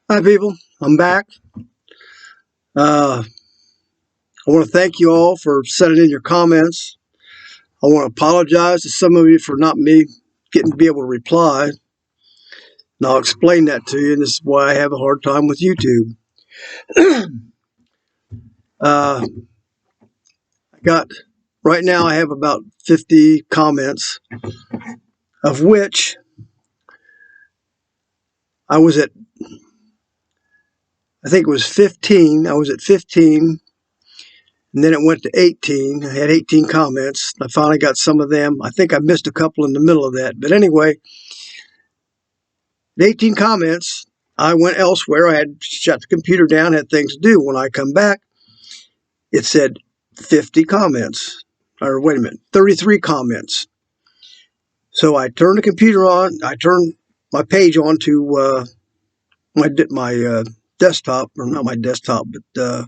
Hi, people. I'm back. Uh, I want to thank you all for sending in your comments. I want to apologize to some of you for not me getting to be able to reply. And I'll explain that to you. And this is why I have a hard time with YouTube. I got right now. I have about 50 comments, of which I was at. I think it was 15. I was at 15. And then it went to 18. I had 18 comments. I finally got some of them. I think I missed a couple in the middle of that. But anyway, 18 comments. I went elsewhere. I had shut the computer down, had things to do. When I come back, it said 50 comments. Or wait a minute, 33 comments. So I turned the computer on. I turned my page on to my desktop, or not my desktop, but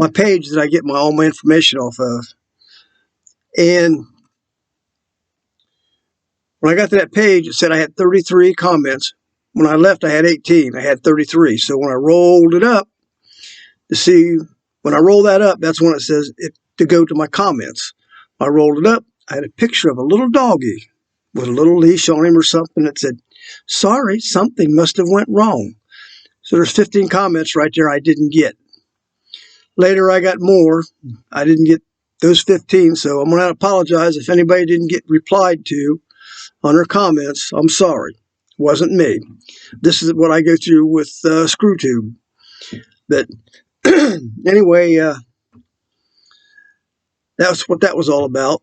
my page that I get all my information off of. And when I got to that page, it said I had 33 comments. When I left, I had 18. I had 33. So when I rolled it up to see, when I roll that up, that's when it says to go to my comments. I rolled it up. I had a picture of a little doggy with a little leash on him or something that said, "Sorry, something must have went wrong." So there's 15 comments right there I didn't get. Later, I got more. I didn't get those 15, so I'm going to apologize if anybody didn't get replied to on their comments. I'm sorry. It wasn't me. This is what I go through with ScrewTube. But anyway, that's what that was all about.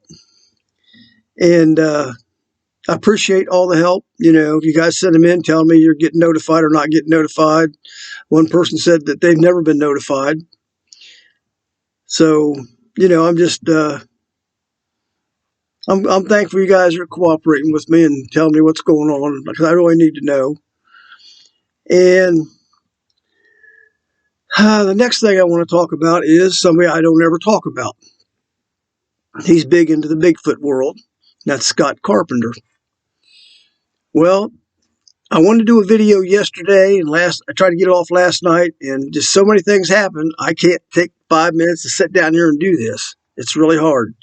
And I appreciate all the help. If you guys send them in, tell me you're getting notified or not getting notified. One person said that they've never been notified. So, I'm just, I'm thankful you guys are cooperating with me and telling me what's going on, because I really need to know. And the next thing I want to talk about is somebody I don't ever talk about. He's big into the Bigfoot world. That's Scott Carpenter. Well, I wanted to do a video yesterday, and I tried to get it off last night, and just so many things happened, I can't take 5 minutes to sit down here and do this. It's really hard.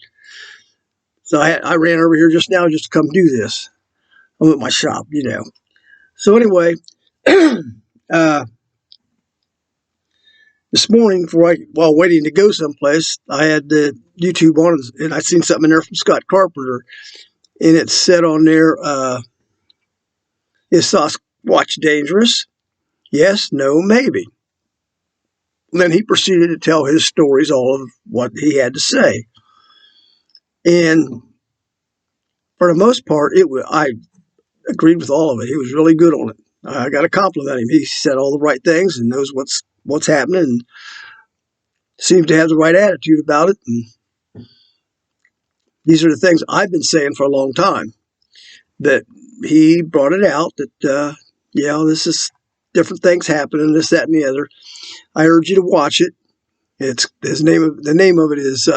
So I ran over here just now just to come do this. I'm at my shop. So anyway, this morning, while waiting to go someplace, I had the YouTube on, and I seen something in there from Scott Carpenter, and it said on there, "Is Sasquatch dangerous? Yes, no, maybe." And then he proceeded to tell his stories, all of what he had to say. And for the most part, I agreed with all of it. He was really good on it. I got to compliment him. He said all the right things and knows what's happening, and seems to have the right attitude about it. And these are the things I've been saying for a long time. That he brought it out that this is different things happening, this, that, and the other. I urge you to watch it. It's the name of it is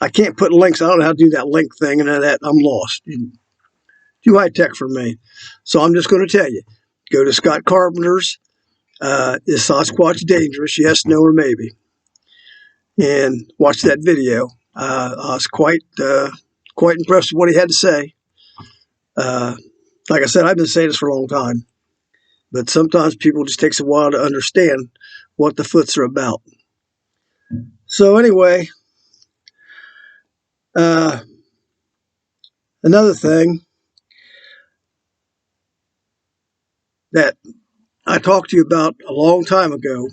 I can't put links. I don't know how to do that link thing, and that I'm lost. Too high tech for me. So I'm just going to tell you, go to Scott Carpenter's "Is Sasquatch Dangerous? Yes, No, or Maybe?" and watch that video. I was quite impressed with what he had to say. Like I said, I've been saying this for a long time, but sometimes people just takes a while to understand what the foots are about. So anyway, another thing that I talked to you about a long time ago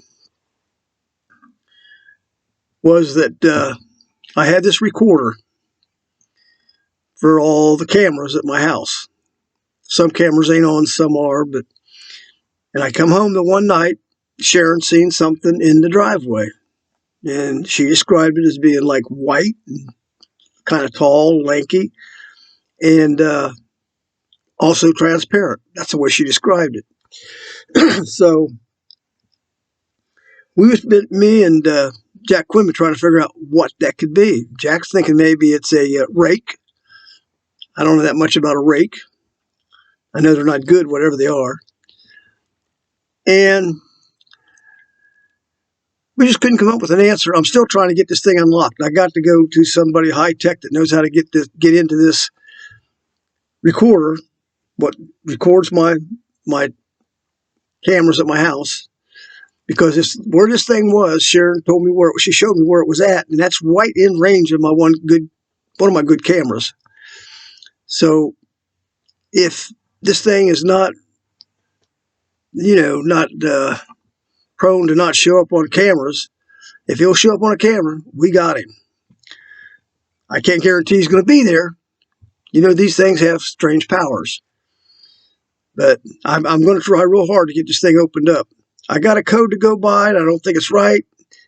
was that I had this recorder for all the cameras at my house. Some cameras ain't on, some are, and I come home the one night, Sharon seen something in the driveway, and she described it as being like white and kind of tall, lanky, and also transparent. That's the way she described it. So me and Jack Quimby trying to figure out what that could be. Jack's thinking maybe it's a rake. I don't know that much about a rake. I know they're not good, whatever they are. And we just couldn't come up with an answer. I'm still trying to get this thing unlocked. I got to go to somebody high tech that knows how to get into this recorder, what records my cameras at my house, because where this thing was, Sharon told me she showed me where it was at, and that's right in range of my one of my good cameras. So if this thing is not, not prone to not show up on cameras, if he'll show up on a camera, we got him. I can't guarantee he's going to be there. These things have strange powers. But I'm going to try real hard to get this thing opened up. I got a code to go by, and I don't think it's right.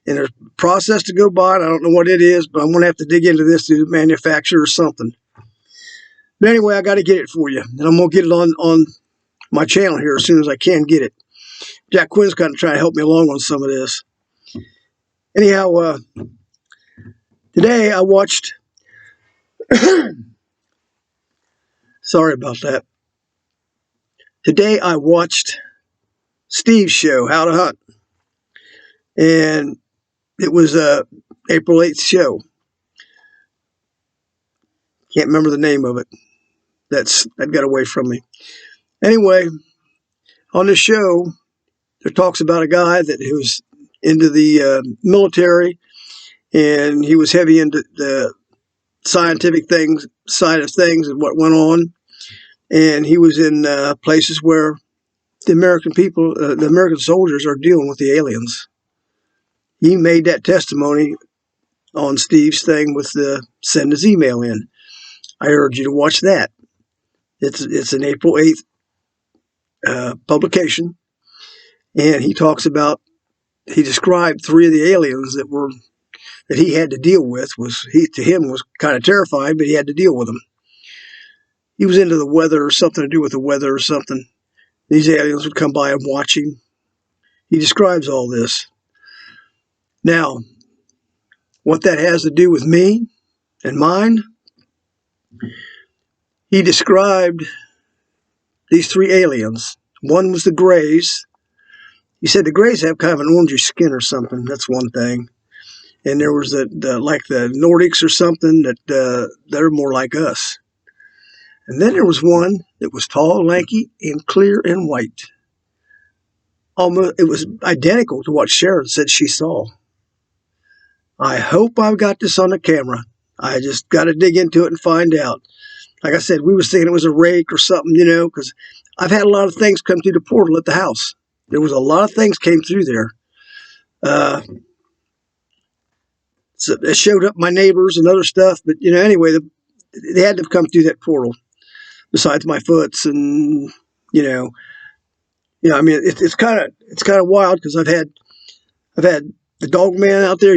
And there's a process to go by, and I don't know what it is, but I'm going to have to dig into this through the manufacturer or something. But anyway, I got to get it for you. And I'm going to get it on my channel here as soon as I can get it. Jack Quinn's kind of trying to help me along on some of this. Anyhow, today I watched... Sorry about that. Today I watched Steve's show, How to Hunt. And it was April 8th show. Can't remember the name of it. That got away from me. Anyway, on this show, there talks about a guy that was into the military, and he was heavy into the scientific side of things and what went on. And he was in places where the American people, the American soldiers, are dealing with the aliens. He made that testimony on Steve's thing with send his email in. I urge you to watch that. It's an April 8th publication, and he described 3 of the aliens that he had to deal with. To him was kind of terrifying, but he had to deal with them. He was into the weather or something to do with the weather or something. These aliens would come by and watch him. He describes all this. Now, what that has to do with me and mine, he described these 3 aliens. One was the Greys. He said the Greys have kind of an orangey skin or something. That's one thing. And there was like the Nordics or something that they're more like us. And then there was one that was tall, lanky, and clear and white. Almost, it was identical to what Sharon said she saw. I hope I've got this on the camera. I just got to dig into it and find out. Like I said, we was thinking it was a rake or something, because I've had a lot of things come through the portal at the house. There was a lot of things came through there. So it showed up my neighbors and other stuff, but anyway, they had to have come through that portal. Besides my foots, and I mean, it's kind of wild because I've had the dog man out there.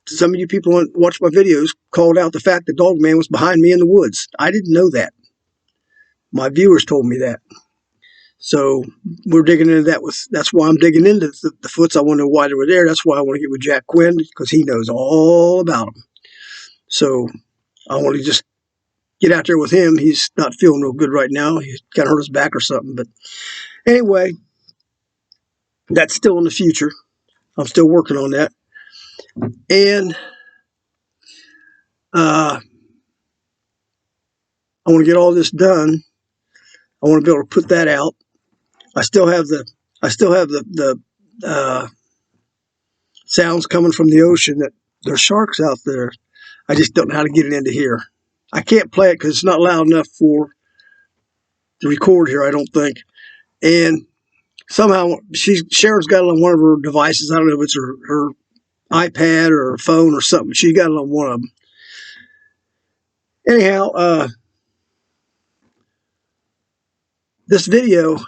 Some of you people who watch my videos called out the fact the dog man was behind me in the woods. I didn't know that. My viewers told me that. So we're digging into that. That's why I'm digging into the foots. I want to know why they were there. That's why I want to get with Jack Quinn, because he knows all about them. So I want to just get out there with him. He's not feeling real good right now. He's kind of hurt his back or something. But anyway, that's still in the future. I'm still working on that. And I want to get all this done. I want to be able to put that out. I still have the sounds coming from the ocean that there's sharks out there. I just don't know how to get it into here. I can't play it because it's not loud enough to record here, I don't think. And somehow Sharon's got it on one of her devices. I don't know if it's her iPad or her phone or something. She got it on one of them. Anyhow, this video,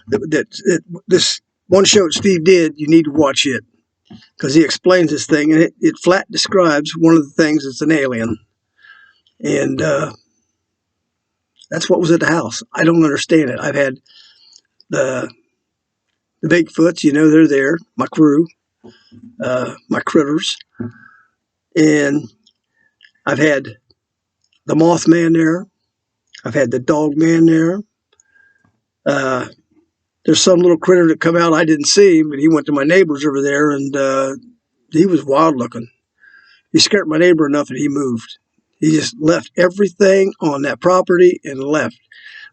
this one show that Steve did, you need to watch it because he explains this thing, and it flat describes one of the things that's an alien. And that's what was at the house. I don't understand it. I've had the Bigfoots, they're there, my crew, my critters. And I've had the Mothman there. I've had the Dog Man there. there's some little critter that come out. I didn't see him, but he went to my neighbors over there, and he was wild looking. He scared my neighbor enough that he moved. He just left everything on that property and left.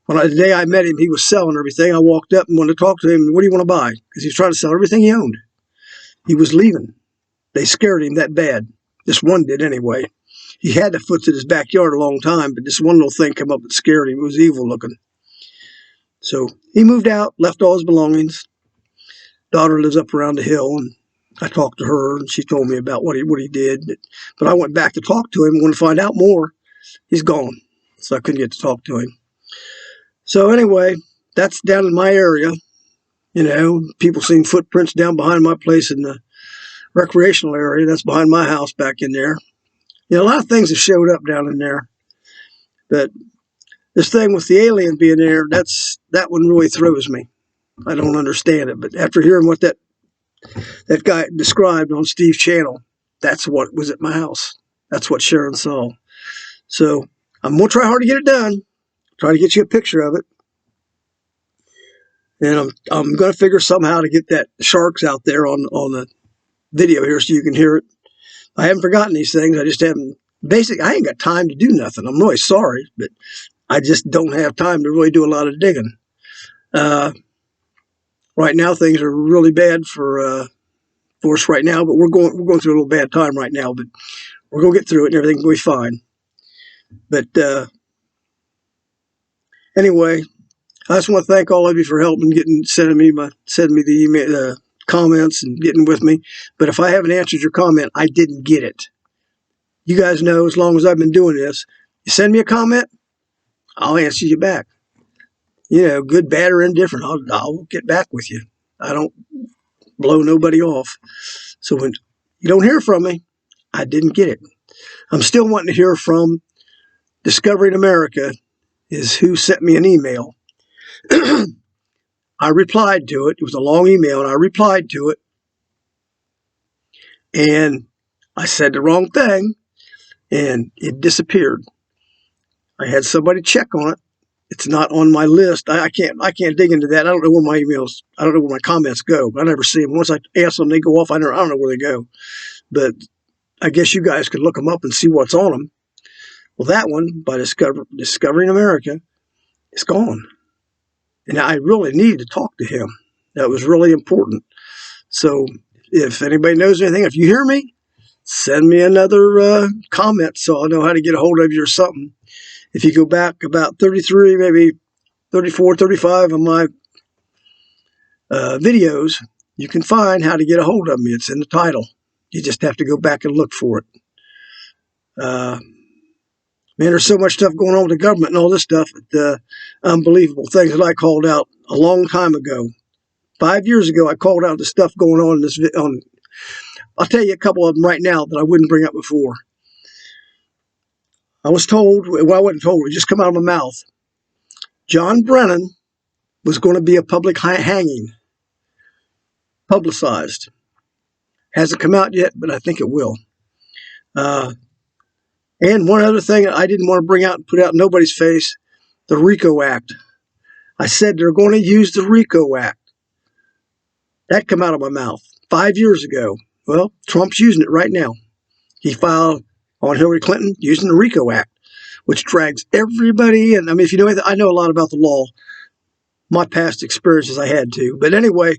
The day I met him, he was selling everything. I walked up and wanted to talk to him. What do you want to buy? Because he was trying to sell everything he owned. He was leaving. They scared him that bad. This one did anyway. He had the foots in his backyard a long time, but this one little thing came up that scared him. It was evil looking. So he moved out, left all his belongings. Daughter lives up around the hill, and I talked to her, and she told me about what he did. But I went back to talk to him, wanted to find out more. He's gone, so I couldn't get to talk to him. So anyway, that's down in my area. You know, people seen footprints down behind my place in the recreational area. That's behind my house back in there. You know, a lot of things have showed up down in there. But this thing with the alien being there, that one really throws me. I don't understand it. But after hearing what that guy described on Steve's channel, that's what was at my house. That's what Sharon saw. So I'm going to try hard to get it done. Try to get you a picture of it. And I'm going to figure somehow to get that sharks out there on the video here so you can hear it. I haven't forgotten these things. I just haven't. Basically, I ain't got time to do nothing. I'm really sorry, but I just don't have time to really do a lot of digging. Right now, things are really bad for us right now, but we're going through a little bad time right now, but we're going to get through it and everything will be fine. But anyway, I just want to thank all of you for helping, sending me the email, comments, and getting with me. But if I haven't answered your comment, I didn't get it. You guys know, as long as I've been doing this, you send me a comment, I'll answer you back. You know, good, bad, or indifferent, I'll get back with you. I don't blow nobody off. So when you don't hear from me, I didn't get it. I'm still wanting to hear from Discovering America, is who sent me an email. I replied to it. It was a long email, and I replied to it. And I said the wrong thing, and it disappeared. I had somebody check on it. It's not on my list. I can't dig into that. I don't know where my emails, I don't know where my comments go. I never see them. Once I ask them, they go off. I don't know where they go. But I guess you guys could look them up and see what's on them. Well, that one, by Discovering America, is gone. And I really needed to talk to him. That was really important. So if anybody knows anything, if you hear me, send me another comment so I'll know how to get a hold of you or something. If you go back about 33, maybe 34, 35 of my videos, you can find how to get a hold of me. It's in the title. You just have to go back and look for it. Man, there's so much stuff going on with the government and all this stuff. Unbelievable things that I called out a long time ago. 5 years ago, I called out the stuff going on in this. I'll tell you a couple of them right now that I wouldn't bring up before. I was told, well, I wasn't told, it just come out of my mouth. John Brennan was going to be a public hanging, publicized. Hasn't come out yet, but I think it will. And one other thing I didn't want to bring out and put out in nobody's face, the RICO Act. I said they're going to use the RICO Act. That came out of my mouth 5 years ago. Well, Trump's using it right now. He filed on Hillary Clinton using the RICO Act, which drags everybody in. I mean, if you know anything, I know a lot about the law. My past experiences, I had to. But anyway,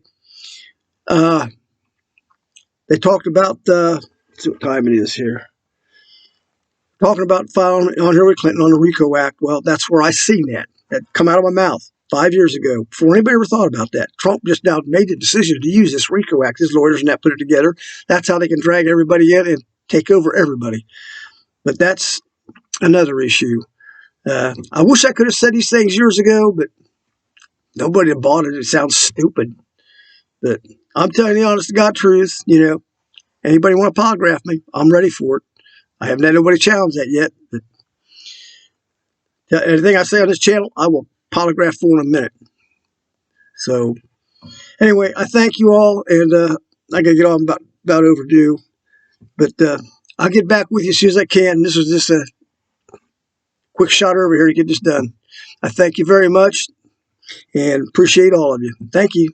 they talked about, let's see what time it is here. Talking about filing on Hillary Clinton on the RICO Act. Well, that's where I seen that. That come out of my mouth 5 years ago, before anybody ever thought about that. Trump just now made the decision to use this RICO Act. His lawyers and that put it together. That's how they can drag everybody in and take over everybody. But that's another issue. I wish I could have said these things years ago, but nobody bought it. It sounds stupid. But I'm telling you the honest to God truth. You know, anybody want to polygraph me, I'm ready for it. I haven't had nobody challenge that yet. But anything I say on this channel, I will polygraph for in a minute. So anyway, I thank you all, and I got to get on about overdue. But I'll get back with you as soon as I can. This was just a quick shot over here to get this done. I thank you very much. and appreciate all of you. Thank you.